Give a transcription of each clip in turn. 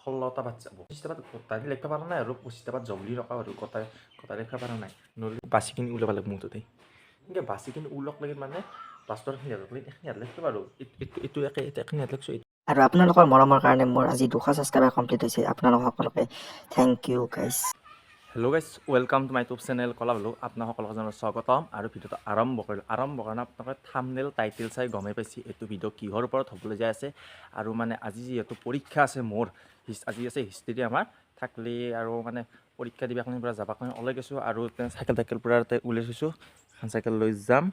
16টা বাদ যাব 25টা বাদ গোটাই লিখিব পৰা নাই আৰু 25টা বাদ যাব বুলি ৰখাওঁ আৰু গোটাই লিখিব পৰা নাই নহ'লে বাচিখিনি ওলাব লাগিব মুঠতে এনেকৈ বাচিখিনি ওলক লাগে মানে লাষ্টৰ এইখিনি লিখিব আৰু এইটো এখিনি লিখিছোঁ আৰু আপোনালোকৰ মৰমৰ কাৰণে মোৰ আজি 200 ছাবস্ক্ৰাইবাৰ কমপ্লিট হৈছে আপোনালোক সকলোকে thank you guys hello' guys welcome to my YouTube channel কলা হ'লো আপোনাক সকলোকে জনাই স্বাগতম আৰু ভিডিঅ'টো আৰম্ভ কৰিলোঁ কাৰণে আপোনালোকে থাম্বনেইল টাইটেল চাই গমেই পাইছে এইটো ভিডিঅ' কিহৰ ওপৰত হ'বলৈ যাই আছে আৰু মানে আজি যিহেতু পৰীক্ষা আছে মোৰ আজি আছে হিষ্ট্ৰী আমাৰ থাকলে আৰু মানে পৰীক্ষা দিবা কাৰণে পৰা যাবা কাৰণে ওলাই গৈছোঁ আৰু চাইকেল পৰা ওলাই গৈছোঁ এখন চাইকেল লৈ যাম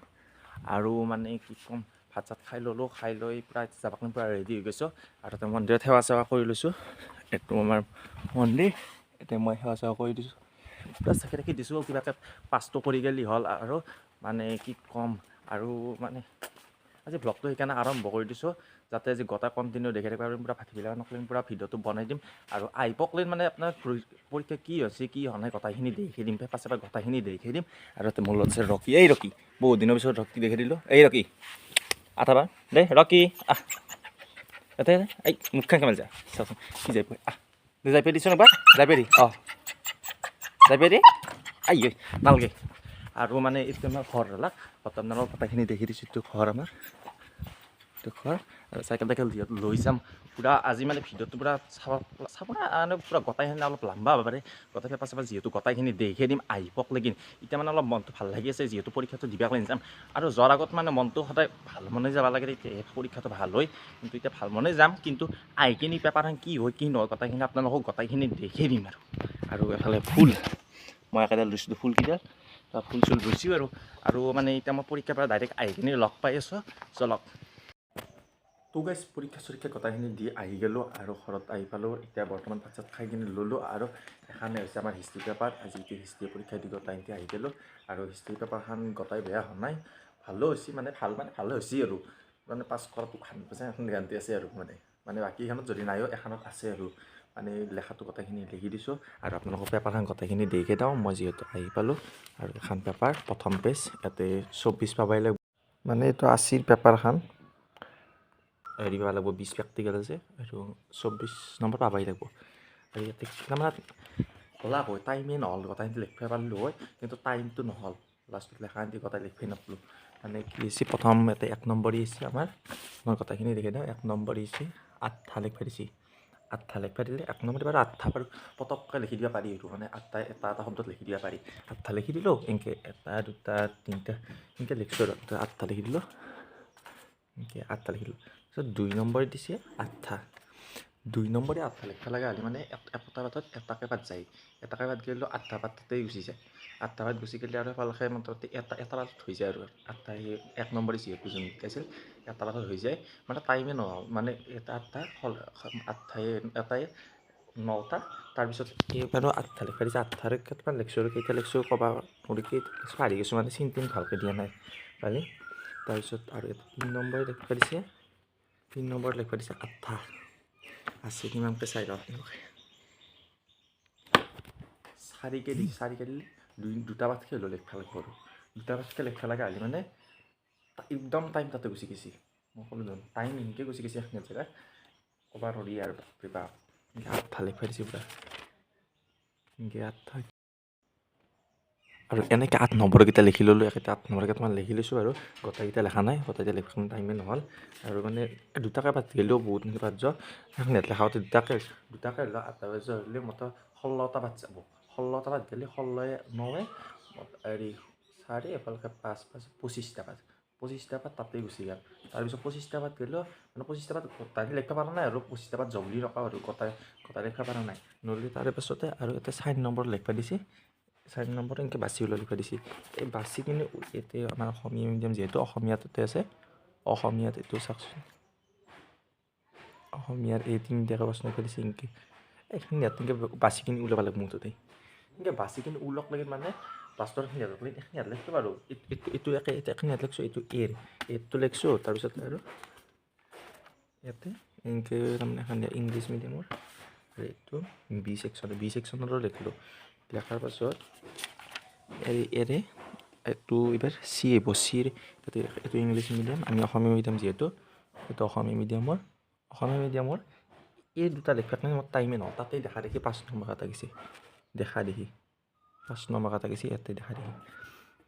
আৰু মানে কি ক'ম ভাত চাত খাই ল'লোঁ খাই লৈ প্ৰায় যাবা কাৰণে পৰা ৰেডি হৈ গৈছোঁ আৰু তাতে মন্দিৰত সেৱা চেৱা কৰি লৈছোঁ এইটো আমাৰ মন্দিৰ এতিয়া মই সেৱা চেৱা কৰি দিছোঁ প্লাছ চাকি দিছোঁ কিবাকৈ পাছটো কৰি গ'লে হ'ল আৰু মানে কি ক'ম আৰু মানে আজি ব্লগটো সেইকাৰণে আৰম্ভ কৰি দিছোঁ যাতে আজি গোটেই কণ্টিনিউ দেখি থাকিব পাৰিম পূৰা ভাটিবিলাক নকলিম পূৰা ভিডিঅ'টো বনাই দিম আৰু আহিবকলেন মানে আপোনাৰ পৰীক্ষা কি হৈছে কি হোৱা নাই গোটেইখিনি দেখি দিম পাছে গোটেইখিনি দেখি দিম আৰু মোৰ লগত আছে ৰকি ৰকি বহুত দিনৰ পিছত ৰকি দেখি দিলোঁ ৰকি আঠাবা দেই ৰকি আহ ইয়াতে এই মুখখন কেমেল যা চাওঁচোন কি যাই যাই পাই দিছোঁ এবাৰ যাই পাই দি যাই পাই দি আই নালগে আৰু মানে এইটো আমাৰ ঘৰ হ'লাক আপোনালোকৰ গোটেইখিনি দেখি দিছোঁ এইটো ঘৰ আমাৰ এইটো ঘৰ আৰু চাইকেল যিহেতু লৈ যাম পূৰা আজি মানে ভিডিঅ'টো পূৰা চাব মানে পূৰা গোটেইখিনি অলপ লম্বা হ'ব পাৰে গোটেই পেপাৰ চেপাৰ যিহেতু গোটেইখিনি দেখি দিম আহিবক লাগিন এতিয়া মানে অলপ মনটো ভাল লাগি আছে যিহেতু পৰীক্ষাটো দিবাক লাগি যাম আৰু যোৱাৰ আগত মানে মনটো সদায় ভাল মনে যাব লাগে তেতিয়াহে পৰীক্ষাটো ভাল হয় কিন্তু এতিয়া ভাল মনে যাম কিন্তু আহিখিনি পেপাৰখন কি হয় কি নহয় গোটেইখিনি আপোনালোকক গোটেইখিনি দেখি দিম আৰু এফালে ফুল মই একেডাল ৰুইছিলোঁ ফুলকেইডাল ফুল চুল ৰুইছোঁ আৰু মানে এতিয়া মই পৰীক্ষাৰ পৰা ডাইৰেক্ট আহি কিনে লগ পাই আছোঁ চলক তো গাইজ পৰীক্ষা চৰীক্ষা গোটেইখিনি দি আহি গ'লোঁ আৰু ঘৰত আহি পালোঁ এতিয়া বৰ্তমান ভাত চাত খাই কিনে ল'লোঁ আৰু এখানে হৈছে আমাৰ হিষ্ট্ৰী পেপাৰ আজি এতিয়া হিষ্ট্ৰী পৰীক্ষা দি গোটেইখিনি আহি গ'লোঁ আৰু হিষ্ট্ৰী পেপাৰখন গোটেই বেয়া হোৱা নাই ভালো হৈছে মানে ভালে হৈছে আৰু মানে পাছ কৰাটো 100% এখন গেৰাণ্টি আছে আৰু মানে বাকীখনত যদি নাইও এখনত আছে আৰু মানে লেখাটো গোটেইখিনি লিখি দিছোঁ আৰু আপোনালোকৰ পেপাৰখন গোটেইখিনি দেখি দিওঁ মই যিহেতু আহি পালোঁ আৰু এখন পেপাৰ প্ৰথম পেজ ইয়াতে 24 পাবাই লাগিব মানে এইটো 80ৰ পেপাৰখন হেৰি পাব লাগিব 20 প্ৰেক্টিকেল আছে আৰু 24 নম্বৰ পাবাই লাগিব আৰু ইয়াতে মানে ক'লাক হয় টাইমেই নহ'ল গোটেইখিনি লিখিব পাৰিলোঁ হয় কিন্তু টাইমটো নহ'ল লাষ্টত লেখাখিনি গোটেই লিখিবই নাপালোঁ মানে কি হৈছে প্ৰথম ইয়াতে 1 নম্বৰী হৈছে আমাৰ মই গোটেইখিনি দেখি দিওঁ 1 নম্বৰী হৈছে 8টা লিখিব দিছে 8টা লিখিব দিলে 1 নম্বৰী বাৰু 8টা বাৰু পটককৈ লিখি দিব পাৰি এইটো মানে 8টাই এটা শব্দত লিখি দিব পাৰি 8টা লিখি দিলোঁ এনেকৈ 1 2 3 এনেকৈ লিখিছোঁ আৰু 8টা লিখি দিলোঁ এনেকৈ 8টা লিখি দিলোঁ তাৰপিছত 2 নম্বৰী দিছে 8টা 2 নম্বৰী 8টা লিখিব লগা হ'লে মানে এটা পাতত এটাকৈ পাত যায় এটাকৈ পাত গ'লেও 8টা পাত তাতেই গুচি যায় 8টা পাত গুচি গ'লে আৰু এফালে মোটামুটি এটা পাতত হৈ যায় আৰু 8টা 1 নম্বৰী যিহেতু যোন শিকাইছিল এটা পাতত হৈ যায় মানে টাইমেই নহ'ল মানে এটা 8টাই 9টা তাৰপিছত এইবাৰো 8টা লিখিব দিছে 8টাৰ কেইটামান লিখিছোঁ আৰু কেইটা লিখিছোঁ ক'ব নৰি পাহৰি গৈছোঁ মানে চিন ভালকৈ দিয়া নাই পালি তাৰপিছত আৰু 3 নম্বৰী লিখিব দিছে 3 নম্বৰত লিখিব দিছে 8টা আছে কিমানকৈ চাই লওক চাৰিকৈ দিলে দুটা পাতকৈ হ'লেও লিখিব লাগিব আৰু দুটা পাতকৈ লিখিব লগা হ'লে মানে একদম টাইম তাতে গুচি গৈছে মই ক'লোঁ জানো টাইম এনেকৈ গুচি গৈছে এখন জেগাত ক'ব নোৱাৰি আৰু কিবা 8টা লিখিব দিছে পূৰা এনেকৈ 8টা আৰু এনেকৈ 8 নম্বৰকেইটা লিখি ল'লোঁ একেটা 8 নম্বৰ কেইটামান লিখি লৈছোঁ আৰু গোটেইকেইটা লেখা নাই গোটেইকেইটা লিখিব টাইমেই নহ'ল আৰু মানে দুটাকৈ পাত গ'লেও বহুতখিনি পাত যোৱা এখন ইয়াত লেখাওঁতে দুটাকৈ হ'লেও 8টা বাজ হ'লে মোটা 16টা পাত যাব 16টা পাত গ'লে 16 9 হেৰি 4 এফালকৈ 5 25টা পাত 25টা পাত তাতেই গুচি গ'ল তাৰপিছত 25টা পাত গ'লেও মানে 25টা পাত গোটেই লিখিব পৰা নাই আৰু 25টা পাত যাব বুলি ৰখাওঁ আৰু গোটেই লিখিব পৰা নাই নহ'লে তাৰে পাছতে আৰু ইয়াতে 4 নম্বৰ লিখিব দিছে 4 নম্বৰ এনেকৈ বাছি ওলাই লিখিব দিছে এই বাছি কিনে ইয়াতে আমাৰ অসমীয়া মিডিয়াম যিহেতু অসমীয়াতে আছে অসমীয়াত এইটো চাওকচোন অসমীয়াৰ এই তিনিটাকৈ প্ৰশ্ন লিখিব দিছে এনেকৈ এইখিনি ইয়াত এনেকৈ বাছিখিনি ওলাব লাগিব মুঠতে এনেকৈ বাছিখিনি ওলক লাগে মানে লাষ্টৰ এইখিনি ইয়াত লিখিব আৰু এইটো এখিনি ইয়াত লিখিছোঁ এইটো এইটো লিখিছোঁ তাৰপিছত আৰু ইয়াতে এনেকৈ তাৰমানে এখন ইংলিছ মিডিয়ামৰ আৰু এইটো বি ছেকশ্যনৰো লিখিলোঁ লেখাৰ পাছত এৰে এইটো এইবাৰ চি আহিব চিৰ এইটো ইংলিছ মিডিয়াম আমি অসমীয়া মিডিয়াম যিহেতু এইটো অসমীয়া মিডিয়ামৰ এই দুটা লিখাত মানে মোৰ টাইমে নহয় তাতেই দেখা দেখি 5 নম্বৰ কাটা গৈছে দেখা দেখি 5 নম্বৰ কাটা গৈছে ইয়াতে দেখা দেখি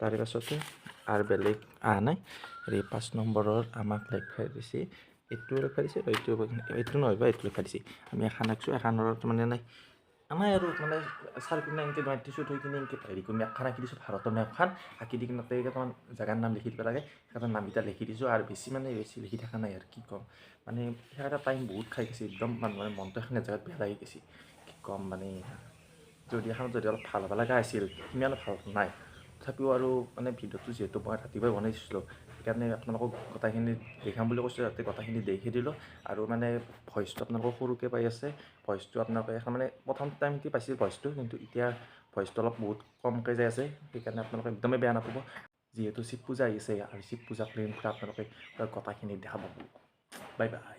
তাৰে পাছতে আৰু বেলেগ অহা নাই আৰু 5 নম্বৰৰ আমাক লেখা দিছে এইটো লেখা দিছে এইটো নহয় বা এইটো লেখা দিছে আমি এখন আঁকিছোঁ এখনৰ মানে নাই আমাৰ আৰু মানে চাৰিপিনে এনেকৈ মাতিছোঁ থৈ কিনে এনেকৈ হেৰি কৰি মেপখন আঁকি দিছোঁ ভাৰতৰ মেপখন আঁকি দি কিনে তাতে কেইটামান জেগাৰ নাম লিখি দিব লাগে সেইকেইটাৰ নামকেইটা লিখি দিছোঁ আৰু বেছি লিখি থকা নাই আৰু কি ক'ম মানে সেইকেইটা টাইম বহুত খাই গৈছে একদম মানে মনটো এখন জেগাত বেয়া লাগি গৈছে কি ক'ম মানে যদি অলপ ভাল হ'ব লগা আছিল সিমান ভাল নাই তথাপিও আৰু মানে ভিডিঅ'টো যিহেতু মই ৰাতিপুৱাই বনাইছিলোঁ সেইকাৰণে আপোনালোকক গোটেইখিনি দেখাম বুলি কৈছোঁ যাতে গোটেইখিনি দেখি দিলোঁ আৰু মানে ভইচটো আপোনালোকক সৰুকৈ পাই আছে ভইচটো আপোনালোকে এখন মানে প্ৰথম টাইমতে পাইছিল ভইচটো কিন্তু এতিয়া ভইচটো অলপ বহুত কমকৈ যাই আছে সেইকাৰণে আপোনালোকে একদমেই বেয়া নাপাব যিহেতু শিৱ পূজা আহিছে আৰু শিৱ পূজা প্লেনটো আপোনালোকে গোটেইখিনি দেখা পাব বাই বাই